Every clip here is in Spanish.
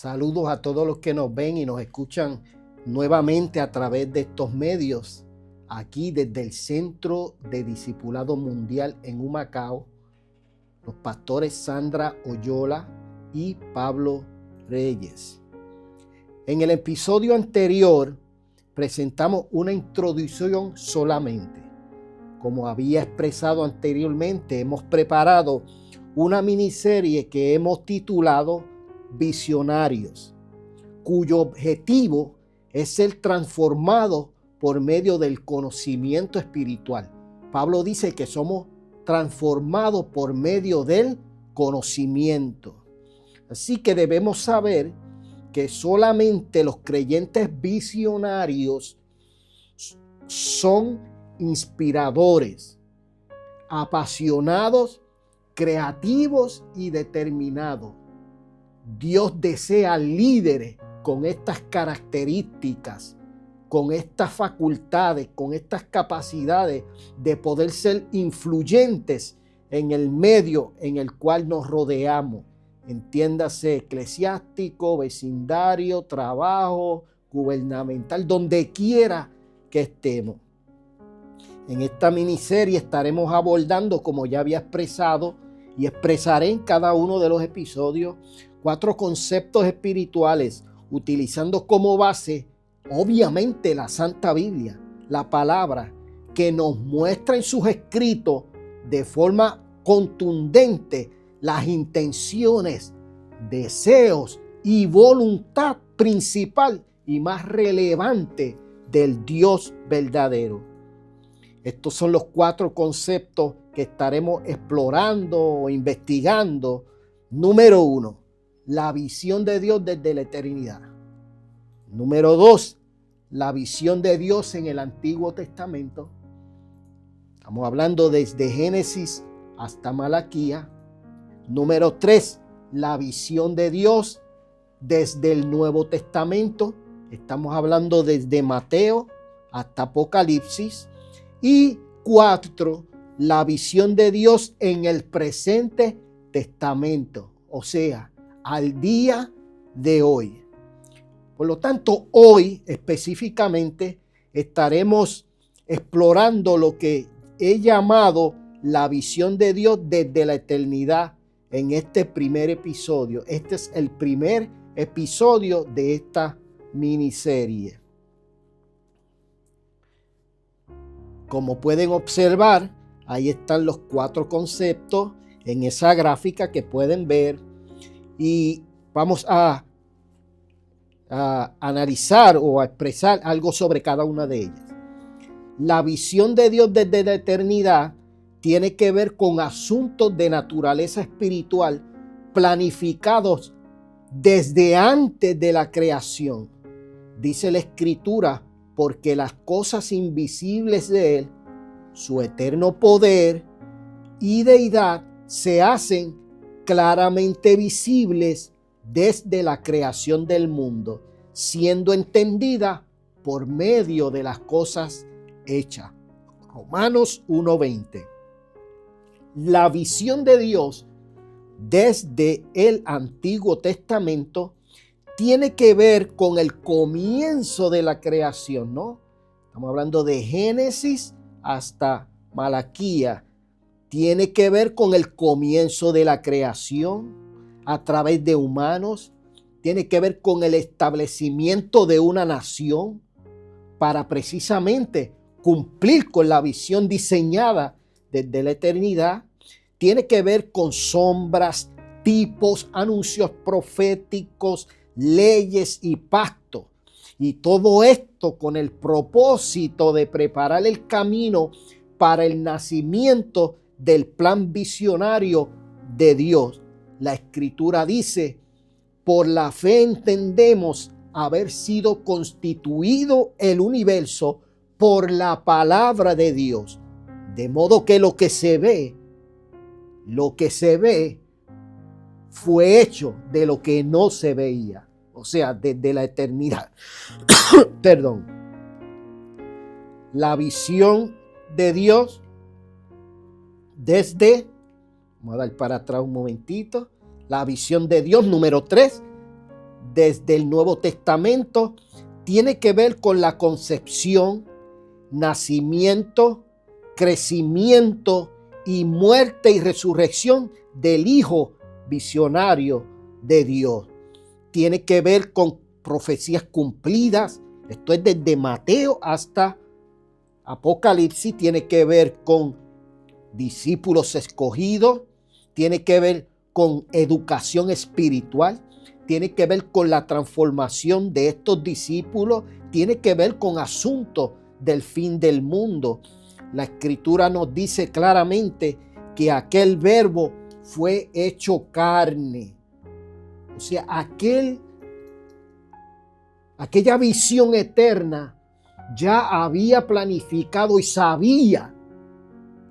Saludos a todos los que nos ven y nos escuchan nuevamente a través de estos medios, aquí desde el Centro de Discipulado Mundial en Humacao, los pastores Sandra Oyola y Pablo Reyes. En el episodio anterior presentamos una introducción solamente. Como había expresado anteriormente, hemos preparado una miniserie que hemos titulado Visionarios, cuyo objetivo es ser transformado por medio del conocimiento espiritual. Pablo dice que somos transformados por medio del conocimiento. Así que debemos saber que solamente los creyentes visionarios son inspiradores, apasionados, creativos y determinados. Dios desea líderes con estas características, con estas facultades, con estas capacidades de poder ser influyentes en el medio en el cual nos rodeamos. Entiéndase, eclesiástico, vecindario, trabajo, gubernamental, donde quiera que estemos. En esta miniserie estaremos abordando, como ya había expresado y expresaré en cada uno de los episodios, 4 conceptos espirituales, utilizando como base, obviamente, la Santa Biblia, la palabra, que nos muestra en sus escritos de forma contundente las intenciones, deseos y voluntad principal y más relevante del Dios verdadero. Estos son los 4 conceptos que estaremos explorando o investigando. Número 1, la visión de Dios desde la eternidad. Número 2, la visión de Dios en el Antiguo Testamento. Estamos hablando desde Génesis hasta Malaquía. Número 3, la visión de Dios desde el Nuevo Testamento. Estamos hablando desde Mateo hasta Apocalipsis. Y 4, la visión de Dios en el presente testamento, o sea, al día de hoy. Por lo tanto, hoy específicamente estaremos explorando lo que he llamado la visión de Dios desde la eternidad en este primer episodio. Este es el primer episodio de esta miniserie. Como pueden observar, ahí están los 4 conceptos en esa gráfica que pueden ver. Y vamos a analizar o a expresar algo sobre cada una de ellas. La visión de Dios desde la eternidad tiene que ver con asuntos de naturaleza espiritual planificados desde antes de la creación. Dice la Escritura, porque las cosas invisibles de Él, su eterno poder y deidad, se hacen claramente visibles desde la creación del mundo, siendo entendida por medio de las cosas hechas. Romanos 1:20. La visión de Dios desde el Antiguo Testamento tiene que ver con el comienzo de la creación, ¿no? Estamos hablando de Génesis hasta Malaquía. Tiene que ver con el comienzo de la creación a través de humanos. Tiene que ver con el establecimiento de una nación para precisamente cumplir con la visión diseñada desde la eternidad. Tiene que ver con sombras, tipos, anuncios proféticos, leyes y pactos. Y todo esto con el propósito de preparar el camino para el nacimiento del plan visionario de Dios. La Escritura dice, por la fe entendemos haber sido constituido el universo por la palabra de Dios. De modo que lo que se ve fue hecho de lo que no se veía. O sea, desde la eternidad. Perdón. La visión de Dios desde, vamos a dar para atrás un momentito, la visión de Dios número 3, desde el Nuevo Testamento tiene que ver con la concepción, nacimiento, crecimiento y muerte y resurrección del Hijo visionario de Dios. Tiene que ver con profecías cumplidas. Esto es desde Mateo hasta Apocalipsis. Tiene que ver con discípulos escogidos. Tiene que ver con educación espiritual. Tiene que ver con la transformación de estos discípulos. Tiene que ver con asuntos del fin del mundo. La Escritura nos dice claramente que aquel verbo fue hecho carne. O sea, aquella visión eterna ya había planificado y sabía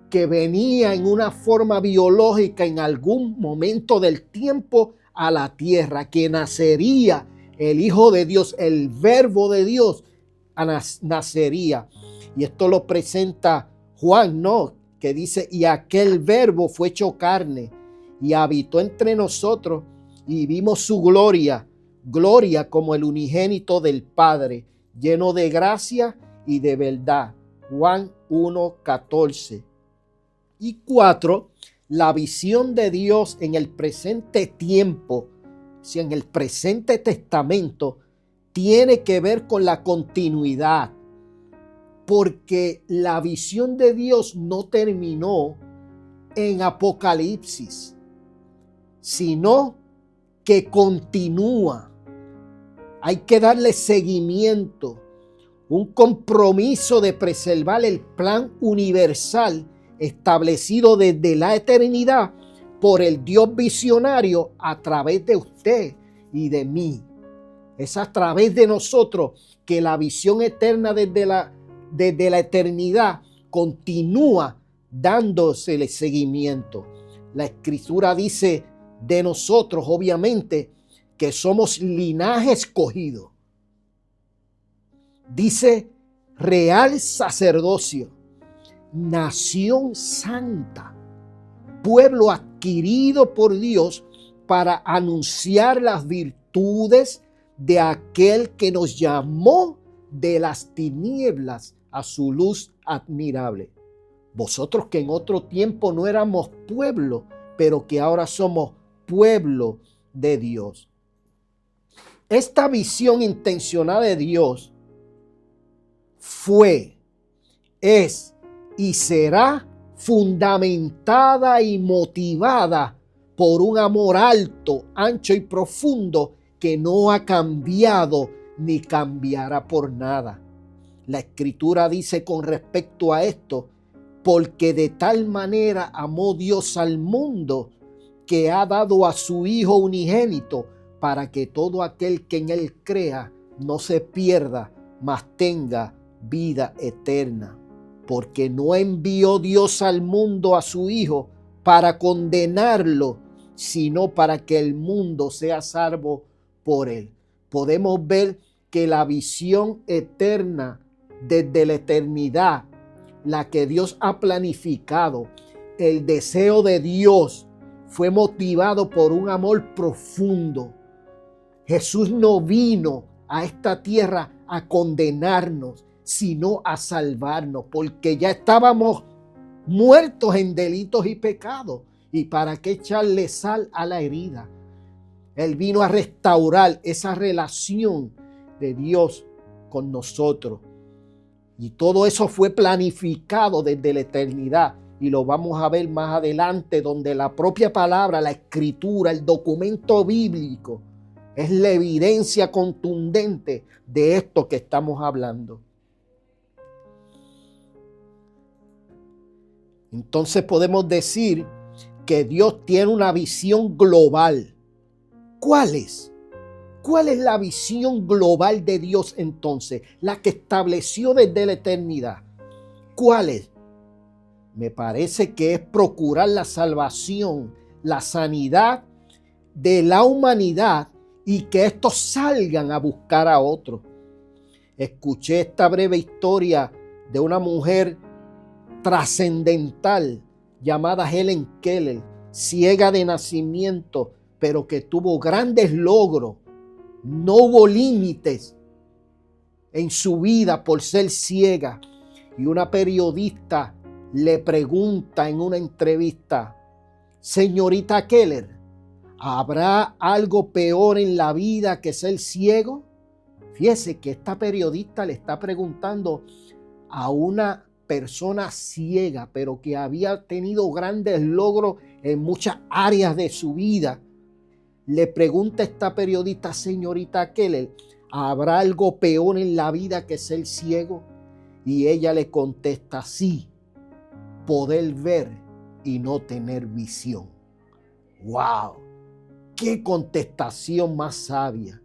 que venía en una forma biológica en algún momento del tiempo a la tierra, que nacería el Hijo de Dios, el Verbo de Dios nacería. Y esto lo presenta Juan, ¿no? Que dice, y aquel Verbo fue hecho carne y habitó entre nosotros y vimos su gloria, gloria como el unigénito del Padre, lleno de gracia y de verdad. Juan 1:14. Y 4, la visión de Dios en el presente tiempo, si en el presente testamento, tiene que ver con la continuidad, porque la visión de Dios no terminó en Apocalipsis, sino que continúa. Hay que darle seguimiento, un compromiso de preservar el plan universal establecido desde la eternidad por el Dios visionario a través de usted y de mí. Es a través de nosotros que la visión eterna desde la eternidad continúa dándosele seguimiento. La Escritura dice de nosotros, obviamente, que somos linaje escogido. Dice real sacerdocio, nación santa, pueblo adquirido por Dios para anunciar las virtudes de aquel que nos llamó de las tinieblas a su luz admirable. Vosotros que en otro tiempo no éramos pueblo, pero que ahora somos pueblo de Dios. Esta visión intencionada de Dios fue, es y será fundamentada y motivada por un amor alto, ancho y profundo que no ha cambiado ni cambiará por nada. La Escritura dice con respecto a esto, porque de tal manera amó Dios al mundo que ha dado a su Hijo unigénito para que todo aquel que en él crea no se pierda, mas tenga vida eterna. Porque no envió Dios al mundo a su Hijo para condenarlo, sino para que el mundo sea salvo por él. Podemos ver que la visión eterna desde la eternidad, la que Dios ha planificado, el deseo de Dios fue motivado por un amor profundo. Jesús no vino a esta tierra a condenarnos, sino a salvarnos, porque ya estábamos muertos en delitos y pecados. ¿Y para qué echarle sal a la herida? Él vino a restaurar esa relación de Dios con nosotros. Y todo eso fue planificado desde la eternidad. Y lo vamos a ver más adelante, donde la propia palabra, la Escritura, el documento bíblico, es la evidencia contundente de esto que estamos hablando. Entonces podemos decir que Dios tiene una visión global. ¿Cuál es? ¿Cuál es la visión global de Dios entonces? La que estableció desde la eternidad. ¿Cuál es? Me parece que es procurar la salvación, la sanidad de la humanidad y que estos salgan a buscar a otros. Escuché esta breve historia de una mujer trascendental llamada Helen Keller, ciega de nacimiento, pero que tuvo grandes logros No hubo límites en su vida por ser ciega. Y una periodista le pregunta en una entrevista: señorita Keller, ¿habrá algo peor en la vida que ser ciego? Fíjese que esta periodista le está preguntando a una persona ciega, pero que había tenido grandes logros en muchas áreas de su vida. Le pregunta a esta periodista: señorita Keller, ¿habrá algo peor en la vida que ser ciego? Y ella le contesta: sí, poder ver y no tener visión. ¡Wow! ¡Qué contestación más sabia!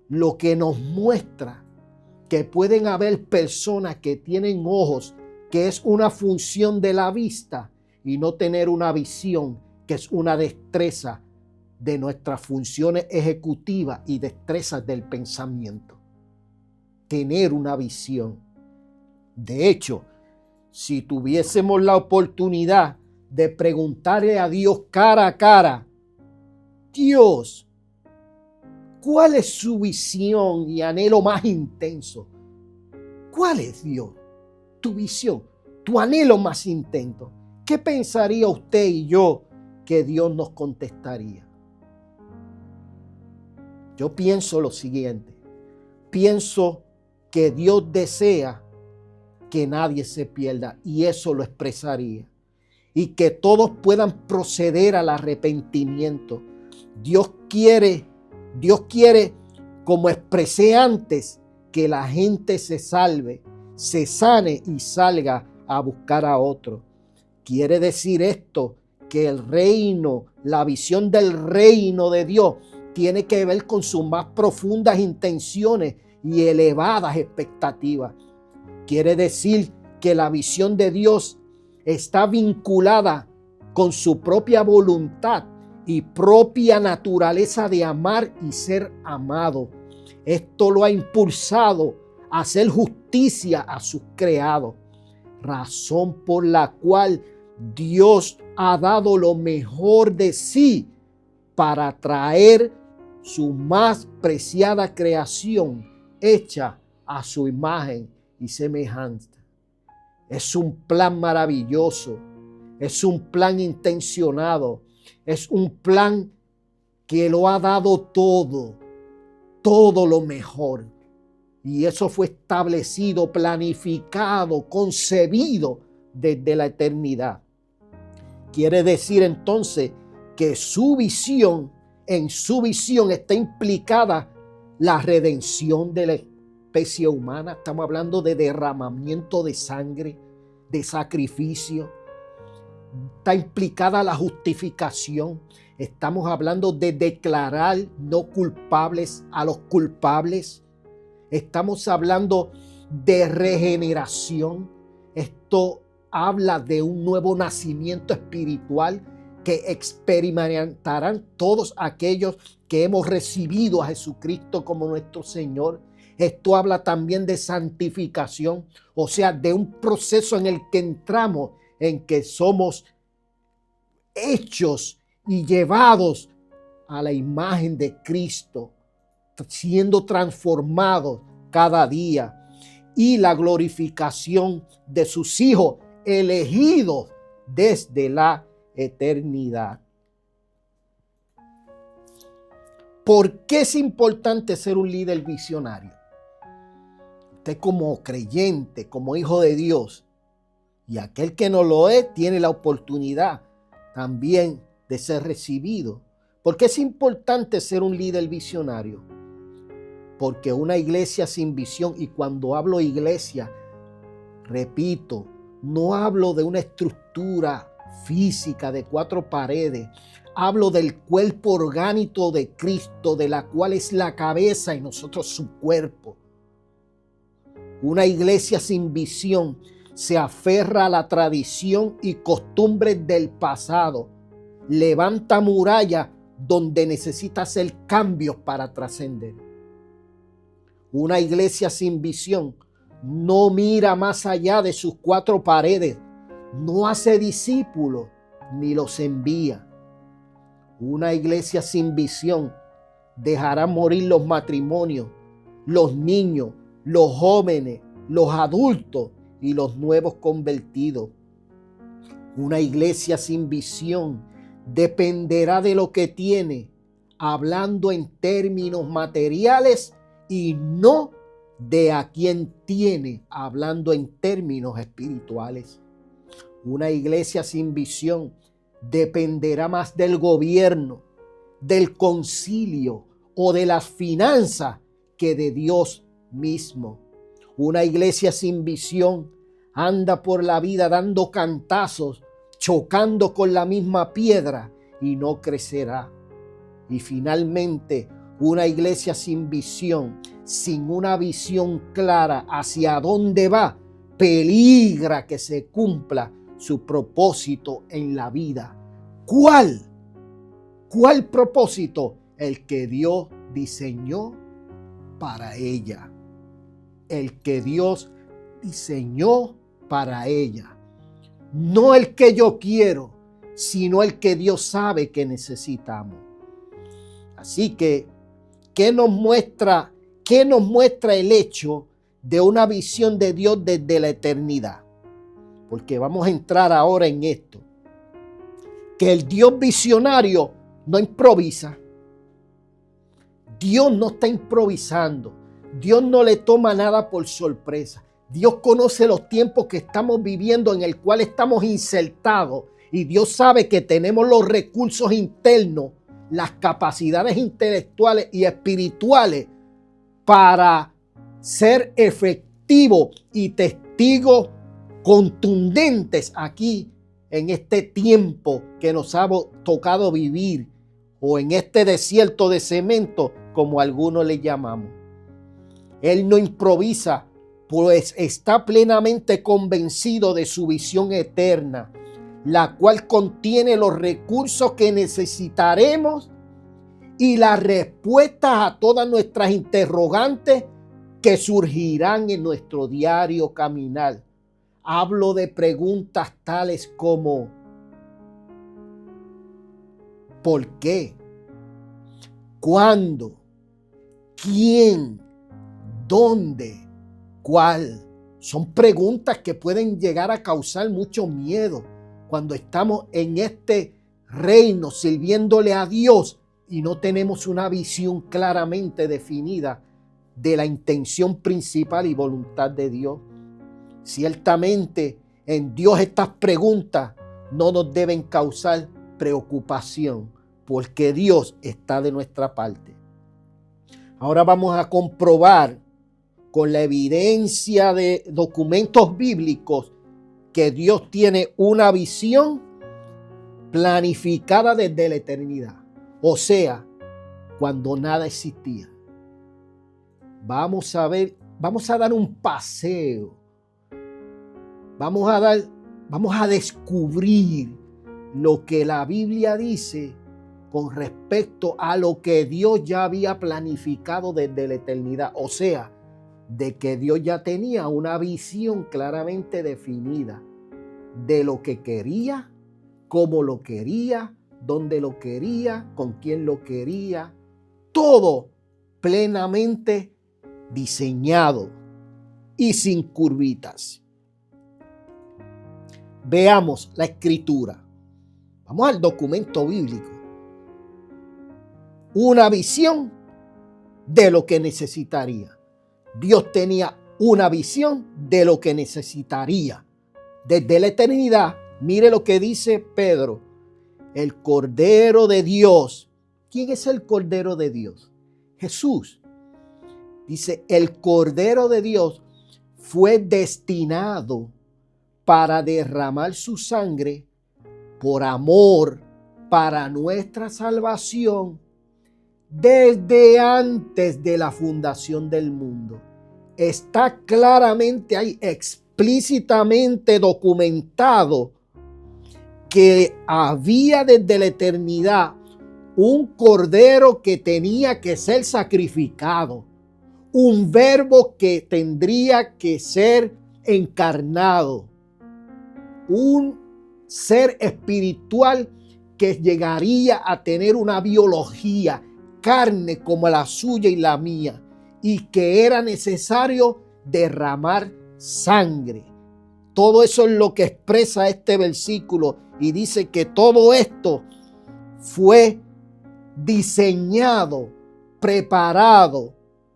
Lo que nos muestra que pueden haber personas que tienen ojos, que es una función de la vista, y no tener una visión, que es una destreza de nuestras funciones ejecutivas y destrezas del pensamiento. Tener una visión. De hecho, si tuviésemos la oportunidad de preguntarle a Dios cara a cara: Dios, ¿cuál es su visión y anhelo más intenso? ¿Cuál es, Dios, tu visión, tu anhelo más intenso? ¿Qué pensaría usted y yo que Dios nos contestaría? Yo pienso lo siguiente. Pienso que Dios desea que nadie se pierda, y eso lo expresaría. Y que todos puedan proceder al arrepentimiento. Dios quiere, como expresé antes, que la gente se salve, se sane y salga a buscar a otro. Quiere decir esto que el reino, la visión del reino de Dios tiene que ver con sus más profundas intenciones y elevadas expectativas. Quiere decir que la visión de Dios está vinculada con su propia voluntad y propia naturaleza de amar y ser amado. Esto lo ha impulsado a hacer justicia a sus creados, razón por la cual Dios ha dado lo mejor de sí para traer su más preciada creación hecha a su imagen y semejanza. Es un plan maravilloso, es un plan intencionado, es un plan que lo ha dado todo lo mejor. Y eso fue establecido, planificado, concebido desde la eternidad. Quiere decir entonces que en su visión está implicada la redención de la especie humana. Estamos hablando de derramamiento de sangre, de sacrificio. Está implicada la justificación. Estamos hablando de declarar no culpables a los culpables. Estamos hablando de regeneración. Esto habla de un nuevo nacimiento espiritual que experimentarán todos aquellos que hemos recibido a Jesucristo como nuestro Señor. Esto habla también de santificación, o sea, de un proceso en el que entramos, en que somos hechos y llevados a la imagen de Cristo, siendo transformados cada día, y la glorificación de sus hijos elegidos desde la eternidad. ¿Por qué es importante ser un líder visionario? Usted como creyente, como hijo de Dios, y aquel que no lo es, tiene la oportunidad también de ser recibido. ¿Por qué es importante ser un líder visionario? Porque una iglesia sin visión, y cuando hablo iglesia, repito, no hablo de una estructura física de 4 paredes. Hablo del cuerpo orgánico de Cristo, de la cual es la cabeza y nosotros su cuerpo. Una iglesia sin visión se aferra a la tradición y costumbres del pasado. Levanta murallas donde necesita hacer cambios para trascender. Una iglesia sin visión no mira más allá de sus 4 paredes, no hace discípulos ni los envía. Una iglesia sin visión dejará morir los matrimonios, los niños, los jóvenes, los adultos y los nuevos convertidos. Una iglesia sin visión dependerá de lo que tiene, hablando en términos materiales, y no de a quien tiene, hablando en términos espirituales. Una iglesia sin visión dependerá más del gobierno, del concilio o de las finanzas que de Dios mismo. Una iglesia sin visión anda por la vida dando cantazos, chocando con la misma piedra, y no crecerá. Y finalmente, una iglesia sin visión, sin una visión clara hacia dónde va, peligra que se cumpla su propósito en la vida. ¿Cuál? ¿Cuál propósito? El que Dios diseñó para ella. El que Dios diseñó para ella. No el que yo quiero, sino el que Dios sabe que necesitamos. Así que, ¿qué nos muestra el hecho de una visión de Dios desde la eternidad? Porque vamos a entrar ahora en esto. Que el Dios visionario no improvisa. Dios no está improvisando. Dios no le toma nada por sorpresa. Dios conoce los tiempos que estamos viviendo, en el cual estamos insertados. Y Dios sabe que tenemos los recursos internos, las capacidades intelectuales y espirituales para ser efectivos y testigos contundentes aquí en este tiempo que nos ha tocado vivir, o en este desierto de cemento, como algunos le llamamos. Él no improvisa, pues está plenamente convencido de su visión eterna, la cual contiene los recursos que necesitaremos y las respuestas a todas nuestras interrogantes que surgirán en nuestro diario caminar. Hablo de preguntas tales como: ¿por qué? ¿Cuándo? ¿Quién? ¿Dónde? ¿Cuál? Son preguntas que pueden llegar a causar mucho miedo cuando estamos en este reino sirviéndole a Dios y no tenemos una visión claramente definida de la intención principal y voluntad de Dios. Ciertamente, en Dios estas preguntas no nos deben causar preocupación, porque Dios está de nuestra parte. Ahora vamos a comprobar con la evidencia de documentos bíblicos que Dios tiene una visión planificada desde la eternidad. O sea, cuando nada existía. Vamos a dar un paseo. Vamos a descubrir lo que la Biblia dice con respecto a lo que Dios ya había planificado desde la eternidad. O sea, de que Dios ya tenía una visión claramente definida de lo que quería, cómo lo quería, dónde lo quería, con quién lo quería. Todo plenamente diseñado y sin curvitas. Veamos la escritura. Vamos al documento bíblico. Una visión de lo que necesitaría. Dios tenía una visión de lo que necesitaría. Desde la eternidad, mire lo que dice Pedro. El Cordero de Dios. ¿Quién es el Cordero de Dios? Jesús. Dice, el Cordero de Dios fue destinado para derramar su sangre por amor para nuestra salvación desde antes de la fundación del mundo. Está claramente ahí, explícitamente documentado, que había desde la eternidad un cordero que tenía que ser sacrificado, un verbo que tendría que ser encarnado, un ser espiritual que llegaría a tener una biología, carne como la suya y la mía, y que era necesario derramar sangre. Todo eso es lo que expresa este versículo, y dice que todo esto fue diseñado, preparado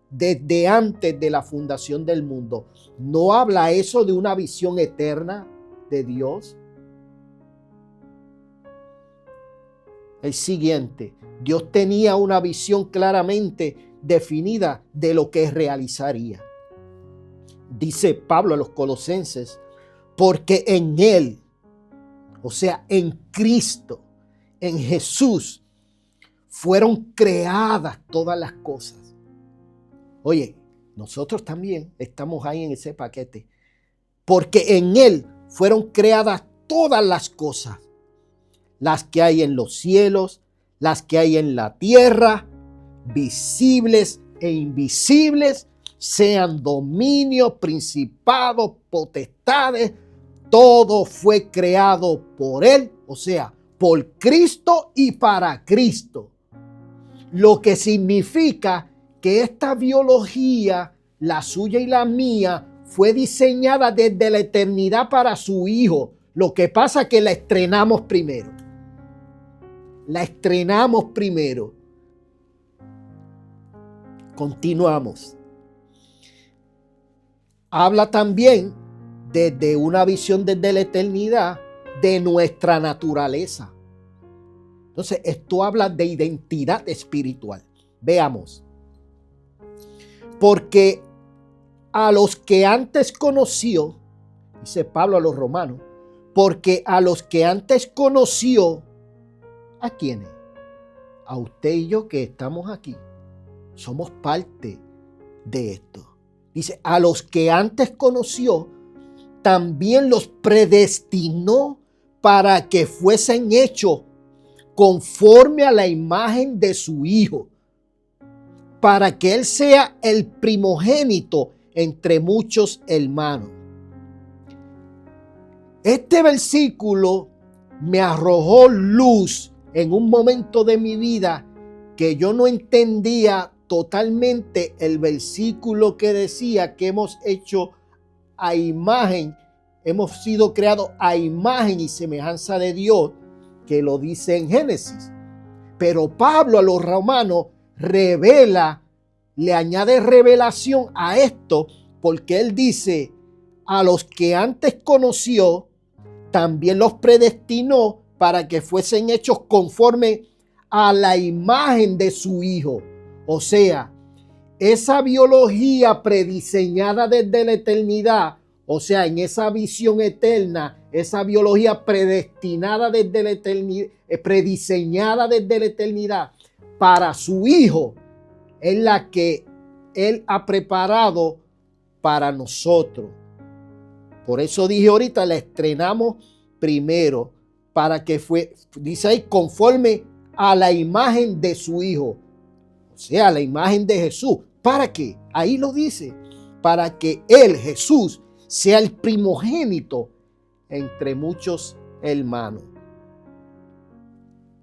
desde antes de la fundación del mundo. ¿No habla eso de una visión eterna de Dios? El siguiente, Dios tenía una visión claramente definida de lo que realizaría. Dice Pablo a los Colosenses, porque en Él, o sea, en Cristo, en Jesús, fueron creadas todas las cosas. Oye, nosotros también estamos ahí en ese paquete. Porque en Él fueron creadas todas las cosas. Las que hay en los cielos, las que hay en la tierra, visibles e invisibles, sean dominios, principados, potestades. Todo fue creado por Él, o sea, por Cristo y para Cristo. Lo que significa que esta biología, la suya y la mía, fue diseñada desde la eternidad para su Hijo. Lo que pasa es que la estrenamos primero. La estrenamos primero. Continuamos. Habla también desde una visión desde la eternidad de nuestra naturaleza. Entonces, esto habla de identidad espiritual. Veamos. Porque a los que antes conoció, dice Pablo a los romanos, porque a los que antes conoció, ¿a quiénes? A usted y yo que estamos aquí. Somos parte de esto. Dice, a los que antes conoció, también los predestinó para que fuesen hechos conforme a la imagen de su Hijo, para que Él sea el primogénito entre muchos hermanos. Este versículo me arrojó luz en un momento de mi vida que yo no entendía totalmente el versículo que decía que hemos hecho a imagen, hemos sido creados a imagen y semejanza de Dios, que lo dice en Génesis. Pero Pablo a los romanos revela, le añade revelación a esto, porque él dice, a los que antes conoció, también los predestinó para que fuesen hechos conforme a la imagen de su Hijo. O sea, esa biología prediseñada desde la eternidad, o sea, en esa visión eterna, esa biología predestinada desde la eternidad, prediseñada desde la eternidad para su Hijo, es la que Él ha preparado para nosotros. Por eso dije ahorita, la estrenamos primero, para que dice ahí, conforme a la imagen de su Hijo, o sea, la imagen de Jesús. ¿Para qué? Ahí lo dice, para que Él, Jesús, sea el primogénito entre muchos hermanos.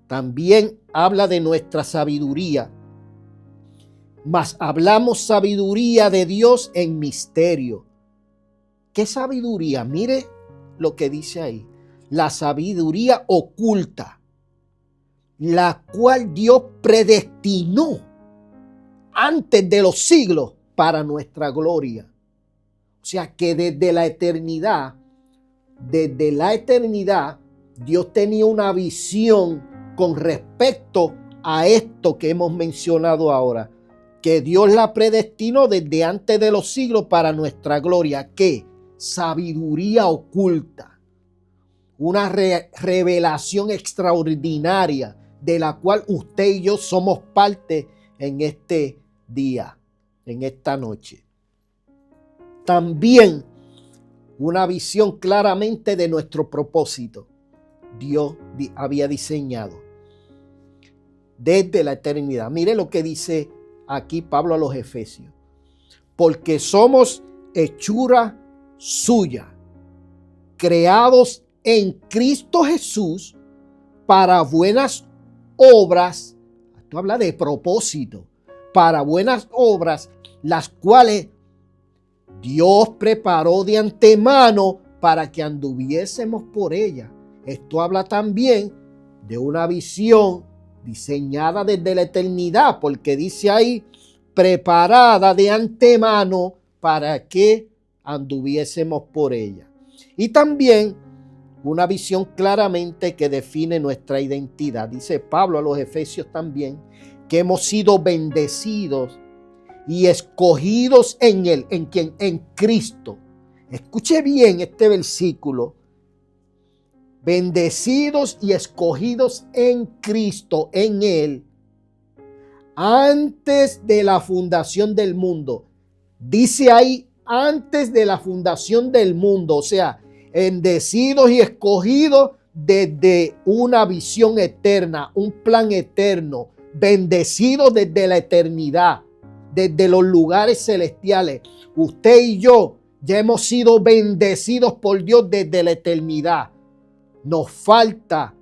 También habla de nuestra sabiduría. Mas hablamos sabiduría de Dios en misterio. ¿Qué sabiduría? Mire lo que dice ahí. La sabiduría oculta, la cual Dios predestinó antes de los siglos para nuestra gloria. O sea que desde la eternidad, Dios tenía una visión con respecto a esto que hemos mencionado ahora, que Dios la predestinó desde antes de los siglos para nuestra gloria. ¿Qué? Sabiduría oculta. Una revelación extraordinaria de la cual usted y yo somos parte en este día, en esta noche. También una visión claramente de nuestro propósito. Dios había diseñado desde la eternidad. Mire lo que dice aquí Pablo a los Efesios. Porque somos hechura suya, creados en Cristo Jesús para buenas obras. Esto habla de propósito para buenas obras, las cuales Dios preparó de antemano para que anduviésemos por ella. Esto habla también de una visión diseñada desde la eternidad, porque dice ahí, preparada de antemano para que anduviésemos por ella. Y también una visión claramente que define nuestra identidad. Dice Pablo a los Efesios también que hemos sido bendecidos y escogidos en Él. ¿En quién? En Cristo. Escuche bien este versículo. Bendecidos y escogidos en Cristo, en Él, antes de la fundación del mundo. Dice ahí, antes de la fundación del mundo. O sea, bendecidos y escogidos desde una visión eterna, un plan eterno. Bendecidos desde la eternidad, desde los lugares celestiales. Usted y yo ya hemos sido bendecidos por Dios desde la eternidad. Nos falta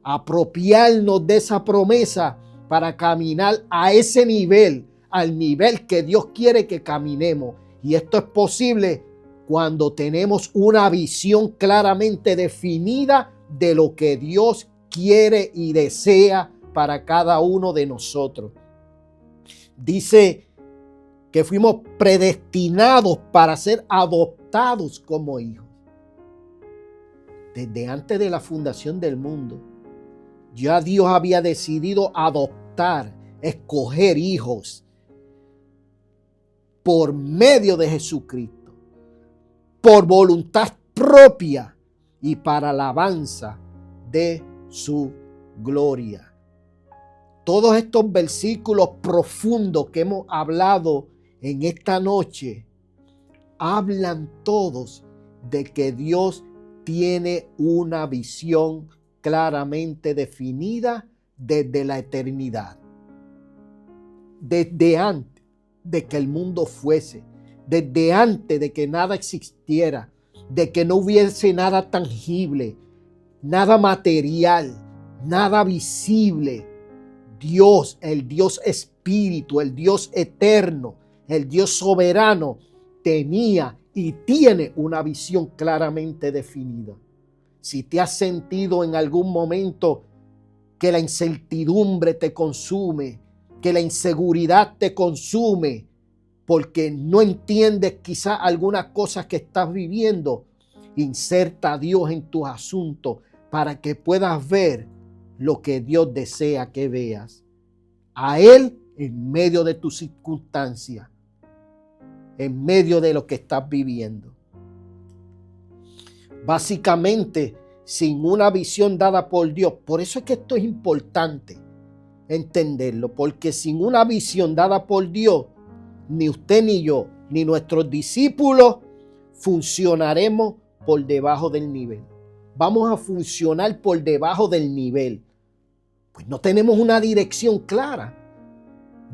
apropiarnos de esa promesa para caminar a ese nivel, al nivel que Dios quiere que caminemos. Y esto es posible cuando tenemos una visión claramente definida de lo que Dios quiere y desea para cada uno de nosotros. Dice que fuimos predestinados para ser adoptados como hijos. Desde antes de la fundación del mundo, ya Dios había decidido adoptar, escoger hijos por medio de Jesucristo, por voluntad propia y para alabanza de su gloria. Todos estos versículos profundos que hemos hablado en esta noche hablan todos de que Dios tiene una visión claramente definida desde la eternidad. Desde antes de que el mundo fuese, desde antes de que nada existiera, de que no hubiese nada tangible, nada material, nada visible. Dios, el Dios Espíritu, el Dios eterno, el Dios soberano, tenía y tiene una visión claramente definida. Si te has sentido en algún momento que la incertidumbre te consume, que la inseguridad te consume, porque no entiendes quizás algunas cosas que estás viviendo, inserta a Dios en tus asuntos para que puedas ver lo que Dios desea que veas. A Él en medio de tus circunstancias, en medio de lo que estás viviendo. Básicamente, sin una visión dada por Dios. Por eso es que esto es importante entenderlo, porque sin una visión dada por Dios, ni usted ni yo, ni nuestros discípulos funcionaremos por debajo del nivel. Vamos a funcionar por debajo del nivel. Pues no tenemos una dirección clara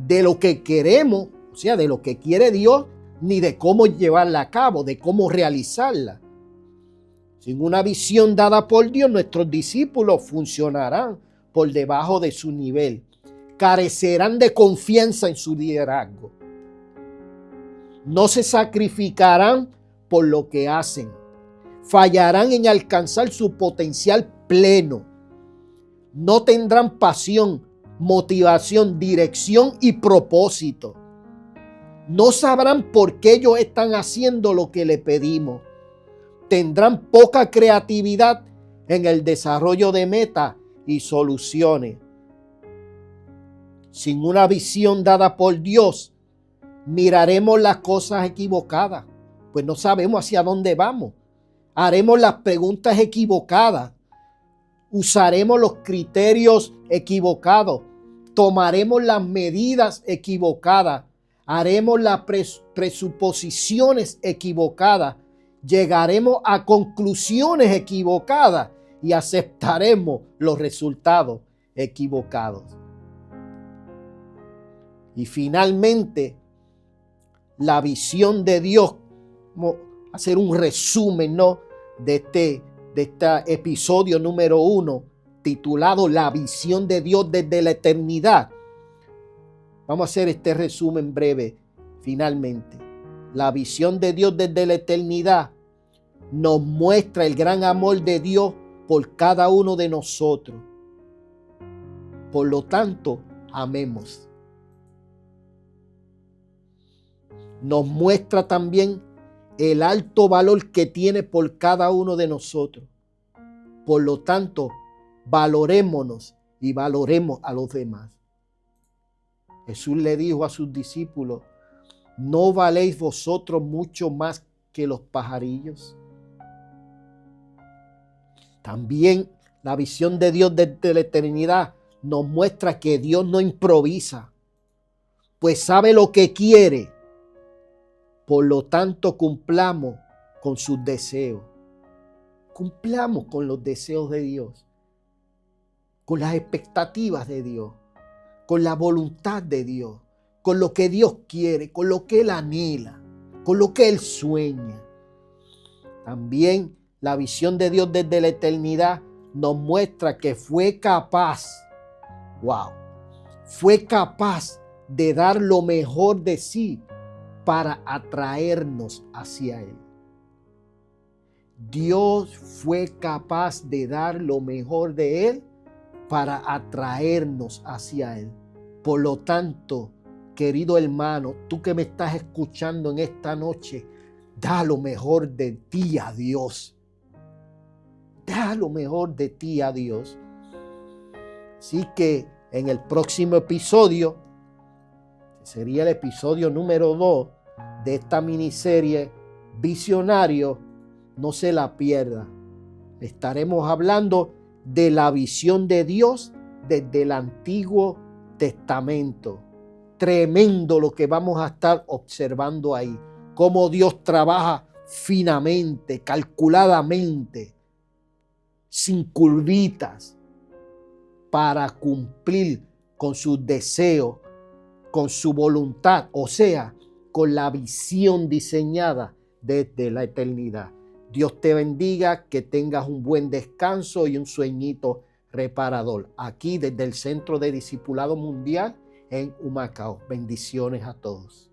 de lo que queremos, o sea, de lo que quiere Dios, ni de cómo llevarla a cabo, de cómo realizarla. Sin una visión dada por Dios, nuestros discípulos funcionarán por debajo de su nivel. Carecerán de confianza en su liderazgo. No se sacrificarán por lo que hacen. Fallarán en alcanzar su potencial pleno. No tendrán pasión, motivación, dirección y propósito. No sabrán por qué ellos están haciendo lo que le pedimos. Tendrán poca creatividad en el desarrollo de metas y soluciones. Sin una visión dada por Dios, miraremos las cosas equivocadas, pues no sabemos hacia dónde vamos. Haremos las preguntas equivocadas. Usaremos los criterios equivocados. Tomaremos las medidas equivocadas. Haremos las presuposiciones equivocadas. Llegaremos a conclusiones equivocadas y aceptaremos los resultados equivocados. Y finalmente, la visión de Dios, hacer un resumen, ¿no?, de este episodio número 1, titulado La visión de Dios desde la eternidad. Vamos a hacer este resumen breve finalmente. La visión de Dios desde la eternidad nos muestra el gran amor de Dios por cada uno de nosotros. Por lo tanto, amemos. Nos muestra también el alto valor que tiene por cada uno de nosotros. Por lo tanto, valorémonos y valoremos a los demás. Jesús le dijo a sus discípulos: ¿no valéis vosotros mucho más que los pajarillos? También la visión de Dios desde la eternidad nos muestra que Dios no improvisa, pues sabe lo que quiere. Por lo tanto, cumplamos con sus deseos. Cumplamos con los deseos de Dios, con las expectativas de Dios, con la voluntad de Dios, con lo que Dios quiere, con lo que Él anhela, con lo que Él sueña. También la visión de Dios desde la eternidad nos muestra que fue capaz de dar lo mejor de sí para atraernos hacia Él. Dios fue capaz de dar lo mejor de Él para atraernos hacia Él. Por lo tanto, querido hermano, tú que me estás escuchando en esta noche, da lo mejor de ti a Dios. Da lo mejor de ti a Dios. Así que en el próximo episodio, sería el episodio número 2 de esta miniserie Visionario, no se la pierda. Estaremos hablando de la visión de Dios desde el Antiguo Testamento. Tremendo lo que vamos a estar observando ahí. Cómo Dios trabaja finamente, calculadamente, sin curvitas, para cumplir con sus deseos, con su voluntad, o sea, con la visión diseñada desde la eternidad. Dios te bendiga, que tengas un buen descanso y un sueñito reparador. Aquí desde el Centro de Discipulado Mundial en Humacao. Bendiciones a todos.